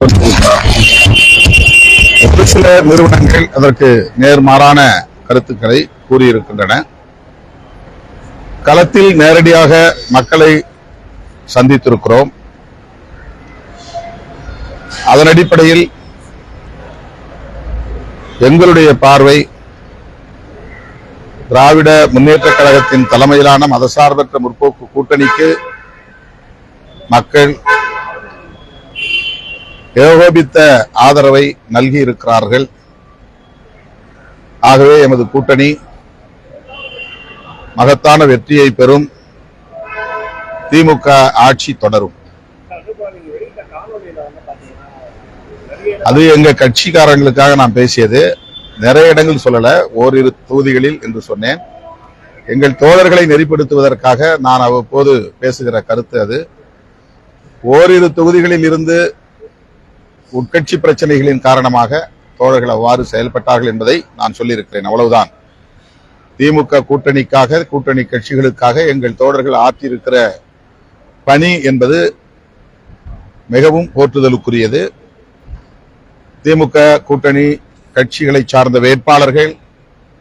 ஒரு சில நிறுவனங்கள் அதற்கு நேர்மாறான கருத்துக்களை கூறியிருக்கின்றன. களத்தில் நேரடியாக மக்களை சந்தித்திருக்கிறோம். அதன் அடிப்படையில் எங்களுடைய பார்வை திராவிட முன்னேற்றக் கழகத்தின் தலைமையிலான மதசார்பற்ற முற்போக்கு கூட்டணிக்கு மக்கள் ஏகோபித்த ஆதரவை நல்கி இருக்கிறார்கள். ஆகவே எமது கூட்டணி மகத்தான வெற்றியை பெறும். திமுக ஆட்சி தொடரும். அது எங்க கட்சிக்காரங்களுக்காக நான் பேசியது. நிறைய இடங்கள் சொல்லல, ஓரிரு தொகுதிகளில் என்று சொன்னேன். எங்கள் தோழர்களை நெறிப்படுத்துவதற்காக நான் அவ்வப்போது பேசுகிற கருத்து அது. ஓரிரு தொகுதிகளில் இருந்து உட்கட்சி பிரச்சனைகளின் காரணமாக தோழர்கள் அவ்வாறு செயல்பட்டார்கள் என்பதை நான் சொல்லியிருக்கிறேன். அவ்வளவுதான். திமுக கூட்டணிக்காக, கூட்டணி கட்சிகளுக்காக எங்கள் தோழர்கள் ஆற்றியிருக்கிற பணி என்பது மிகவும் போற்றுதலுக்குரியது. திமுக கூட்டணி கட்சிகளை சார்ந்த வேட்பாளர்கள்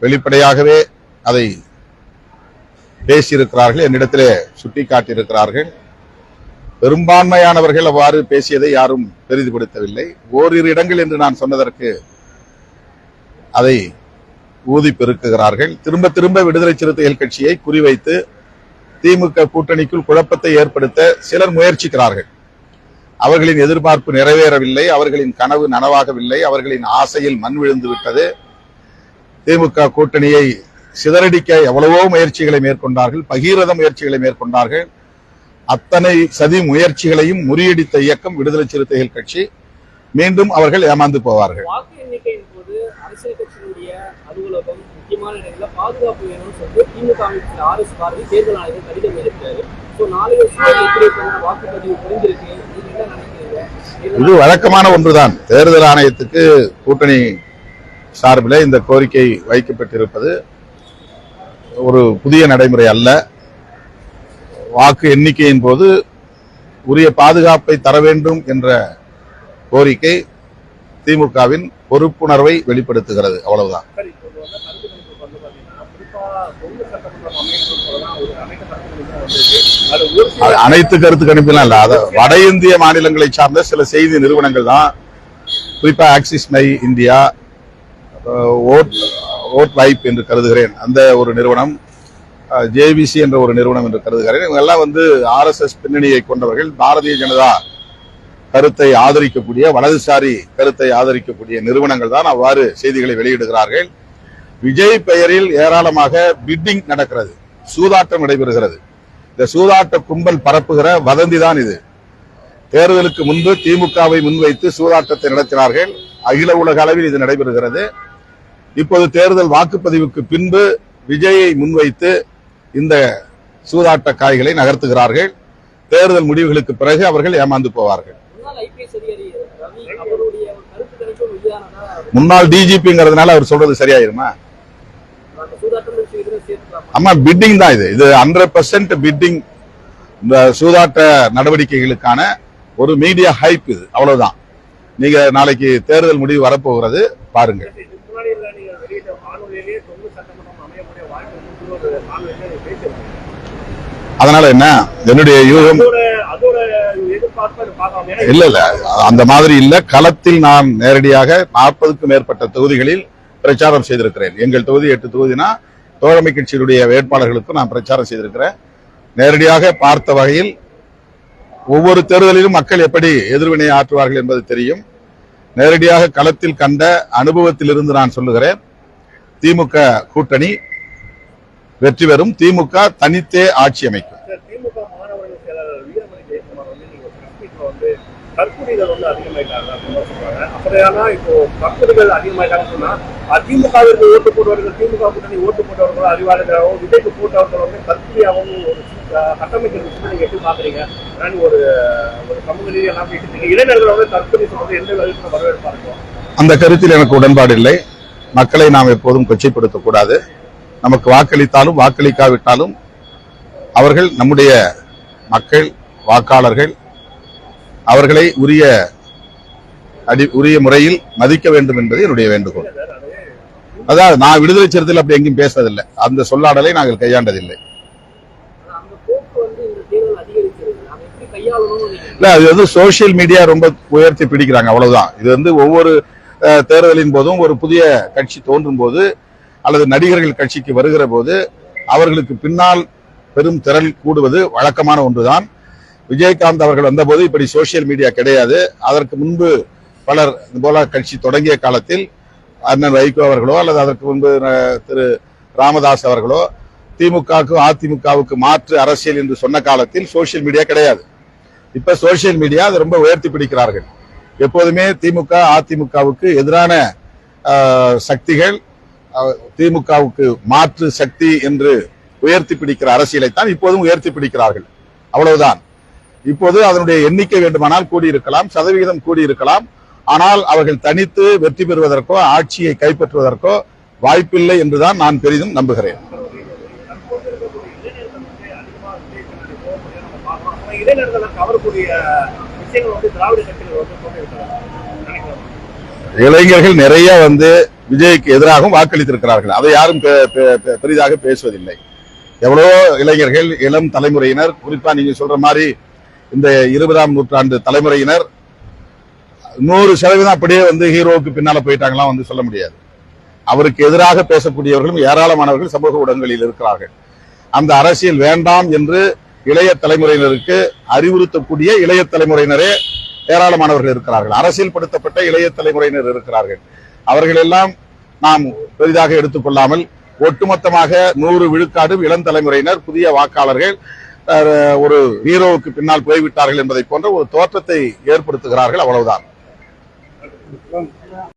வெளிப்படையாகவே அதை பேசியிருக்கிறார்கள், என்னிடத்திலே சுட்டிக்காட்டியிருக்கிறார்கள். பெரும்பான்மையானவர்கள் அவ்வாறு பேசியதை யாரும் பெரிதுபடுத்தவில்லை. ஓரிரு இடங்கள் என்று நான் சொன்னதற்கு அதை ஊதி பெருக்குகிறார்கள். திரும்ப திரும்ப விடுதலை சிறுத்தைகள் கட்சியை குறிவைத்து திமுக கூட்டணிக்குள் குழப்பத்தை ஏற்படுத்த சிலர் முயற்சிக்கிறார்கள். அவர்களின் எதிர்பார்ப்பு நிறைவேறவில்லை, அவர்களின் கனவு நனவாகவில்லை, அவர்களின் ஆசையில் மண் விழுந்து விட்டது. திமுக கூட்டணியை சிதறடிக்க எவ்வளவோ முயற்சிகளை மேற்கொண்டார்கள், பகீரத முயற்சிகளை மேற்கொண்டார்கள். அத்தனை சதி முயற்சிகளையும் முறியடித்த இயக்கம் விடுதலை சிறுத்தைகள் கட்சி. மீண்டும் அவர்கள் ஏமாந்து போவார்கள். வாக்கு எண்ணிக்கையின் போது அரசியல் கட்சியினுடைய அலுவலகம் முக்கியமான இடங்களில் பாதுகாப்பு வேணும்னு சொல்லிட்டு திமுக அமைச்சர் RS பாரதி தேர்தல் ஆணையம் கடிதம் எழுதியிருக்காரு. நாளைய வாக்குப்பதிவு புரிந்திருக்கு. நீங்க என்ன நினைக்கிறீங்க? இது வழக்கமான ஒன்றுதான். தேர்தல் ஆணையத்துக்கு கூட்டணி சார்பில் இந்த கோரிக்கை வைக்கப்பட்டிருப்பது ஒரு புதிய நடைமுறை அல்ல. வாக்கு எண்ணிக்கையின் போது உரிய பாதுகாப்பை தர வேண்டும் என்ற கோரிக்கை திமுகவின் பொறுப்புணர்வை வெளிப்படுத்துகிறது. அவ்வளவுதான். அனைத்து கருத்து கணிப்பெல்லாம் இல்ல. வட இந்திய மாநிலங்களை சார்ந்த சில செய்தி நிறுவனங்கள் தான், குறிப்பா ஆக்சிஸ் மை இந்தியா, ஓட் வைப் என்று கருதுகிறேன், அந்த ஒரு நிறுவனம், JVC என்ற ஒரு நிறுவனம் என்று கருதுகிறேன். இவங்க எல்லாம் RSS பின்னணியை கொண்டவர்கள், பாரதிய ஜனதா கருத்தை ஆதரிக்கக்கூடிய, வலதுசாரி கருத்தை ஆதரிக்கக்கூடிய நிறுவனங்கள் தான் அவ்வாறு செய்திகளை வெளியிடுகிறார்கள். விஜய் பெயரில் ஏராளமாக பிட்டிங் நடக்கிறது, சூதாட்டம் நடைபெறுகிறது. இந்த சூதாட்ட கும்பல் பரப்புகிற வதந்தி தான் இது. தேர்தலுக்கு முன்பு திமுகவை முன்வைத்து சூதாட்டத்தை நடத்தினார்கள். அகில உலக அளவில் இது நடைபெறுகிறது. இப்போது தேர்தல் வாக்குப்பதிவுக்கு பின்பு விஜயை முன்வைத்து இந்த சூதாட்ட காய்களை நகர்த்துகிறார்கள். தேர்தல் முடிவுகளுக்கு பிறகு அவர்கள் ஏமாந்து போவார்கள். முன்னாள் DGPங்கிறதுனால அவர் சொல்றது சரியாயிருமா? ஆமா, பிட்டிங் தான் இது. இது 100% பிட்டிங். இந்த சூதாட்ட நடவடிக்கைகளுக்கான ஒரு மீடியா ஹைப் இது, அவ்வளவுதான். நீங்க நாளைக்கு தேர்தல் முடிவு வரப்போகிறது, பாருங்க. அதனால என்ன, என்னுடைய யூகம் இல்ல இல்ல, அந்த மாதிரி இல்ல. களத்தில் நான் நேரடியாக 40க்கும் மேற்பட்ட தொகுதிகளில் பிரச்சாரம் செய்திருக்கிறேன். எங்கள் தொகுதி 8 தொகுதினா தோழமை கட்சியினுடைய வேட்பாளர்களுக்கும் நான் பிரச்சாரம் செய்திருக்கிறேன். நேரடியாக பார்த்த வகையில் ஒவ்வொரு தேர்தலிலும் மக்கள் எப்படி எதிர்வினை ஆற்றுவார்கள் என்பது தெரியும். நேரடியாக களத்தில் கண்ட அனுபவத்திலிருந்து நான் சொல்லுகிறேன், திமுக கூட்டணி வெற்றி பெறும். திமுக தனித்தே ஆட்சி அமைக்கும். தற்கொலைகள் அதிகமாயிட்டாங்க அப்படின்னு சொல்றாங்க. அப்படியானா இப்போ தற்கொலைகள் அதிகமாயிட்டாங்கன்னு சொன்னா அதிமுகவிற்கு ஓட்டு போட்டவர்கள், திமுக கூட்டணி ஓட்டு போட்டவர்களோ, அறிவாளர்களாகவும் விஜய்க்கு போட்டவர்கள் தற்கொலையாகவும் ஒரு கட்டமைக்கிற விஷயத்தை நீங்க எப்படி பாக்குறீங்க? ஒரு சமூக ரீதியாக பேசிட்டு இளைஞர்கள் தற்கொலை சொல்றது எந்த விதத்துல வரவேற்பா இருக்கும்? அந்த கருத்தில் எனக்கு உடன்பாடு இல்லை. மக்களை நாம் எப்போதும் கொச்சைப்படுத்தக்கூடாது. நமக்கு வாக்களித்தாலும் வாக்களிக்காவிட்டாலும் அவர்கள் நம்முடைய மக்கள், வாக்காளர்கள். அவர்களை உரிய உரிய முறையில் மதிக்க வேண்டும் என்பது என்னுடைய வேண்டுகோள். அதாவது நான் விடுதலை சிறுத்தையில் அப்படி எங்கேயும் பேசுவதில்லை, அந்த சொல்லாடலை நாங்கள் கையாண்டதில்லை. அந்த போக்கு வந்து இந்த தேர்தல் அதிகரிக்கிறது, அதை எப்படி கையாளணும்? இல்ல, அது வந்து சோசியல் மீடியா ரொம்ப உயர்த்தி பிடிக்கிறாங்க, அவ்வளவுதான். இது வந்து ஒவ்வொரு தேர்தலின் போதும் ஒரு புதிய கட்சி தோன்றும் போது அல்லது நடிகர்கள் கட்சிக்கு வருகிற போது அவர்களுக்கு பின்னால் பெரும் திரள் கூடுவது வழக்கமான ஒன்றுதான். விஜயகாந்த் அவர்கள் வந்தபோது இப்படி சோசியல் மீடியா கிடையாது. அதற்கு முன்பு பலர் இது போல கட்சி தொடங்கிய காலத்தில் அண்ணன் வைகோ அவர்களோ அல்லது அதற்கு முன்பு திரு ராமதாஸ் அவர்களோ திமுகவுக்கு அதிமுகவுக்கு மாற்று அரசியல் என்று சொன்ன காலத்தில் சோசியல் மீடியா கிடையாது. இப்ப சோசியல் மீடியா அதை ரொம்ப உயர்த்தி பிடிக்கிறார்கள். எப்போதுமே திமுக அதிமுகவுக்கு எதிரான சக்திகள் திமுகவுக்கு மாற்று சக்தி என்று உயர்த்தி பிடிக்கிற அரசியலைத்தான் இப்போதும் உயர்த்தி பிடிக்கிறார்கள், அவ்வளவுதான். இப்போது அதனுடைய எண்ணிக்கை வேண்டுமானால் கூடியிருக்கலாம், சதவிகிதம் கூடியிருக்கலாம். ஆனால் அவர்கள் தனித்து வெற்றி பெறுவதற்கோ ஆட்சியை கைப்பற்றுவதற்கோ வாய்ப்பில்லை என்றுதான் நான் பெரிதும் நம்புகிறேன். இளைஞர்கள் நிறைய வந்து விஜய்க்கு எதிராகவும் வாக்களித்திருக்கிறார்கள். அதை யாரும் பெரிதாக பேசுவதில்லை. எவ்வளவோ இளைஞர்கள், இளம் தலைமுறையினர், குறிப்பா நீங்க சொல்ற மாதிரி இந்த 20ஆம் நூற்றாண்டு தலைமுறையினர் 100% அப்படியே வந்து ஹீரோவுக்கு பின்னால போயிட்டாங்களாம் வந்து சொல்ல முடியாது. அவருக்கு எதிராக பேசக்கூடியவர்களும் ஏராளமானவர்கள் சமூக ஊடகங்களில் இருக்கிறார்கள். அந்த அரசியல் வேண்டாம் என்று இளைய தலைமுறையினருக்கு அறிவுறுத்தக்கூடிய இளைய தலைமுறையினரே ஏராளமானவர்கள் இருக்கிறார்கள். அரசியல் படுத்தப்பட்ட இளைய தலைமுறையினர் இருக்கிறார்கள். அவர்கள் எல்லாம் நாம் பெரிதாக எடுத்துக்கொள்ளாமல் ஒட்டுமொத்தமாக 100 விழுக்காடு இளம் தலைமுறையினர் புதிய வாக்காளர்கள் ஒரு ஹீரோவுக்கு பின்னால் போய்விட்டார்கள் என்பதை போன்ற ஒரு தோற்றத்தை ஏற்படுத்துகிறார்கள், அவ்வளவுதான்.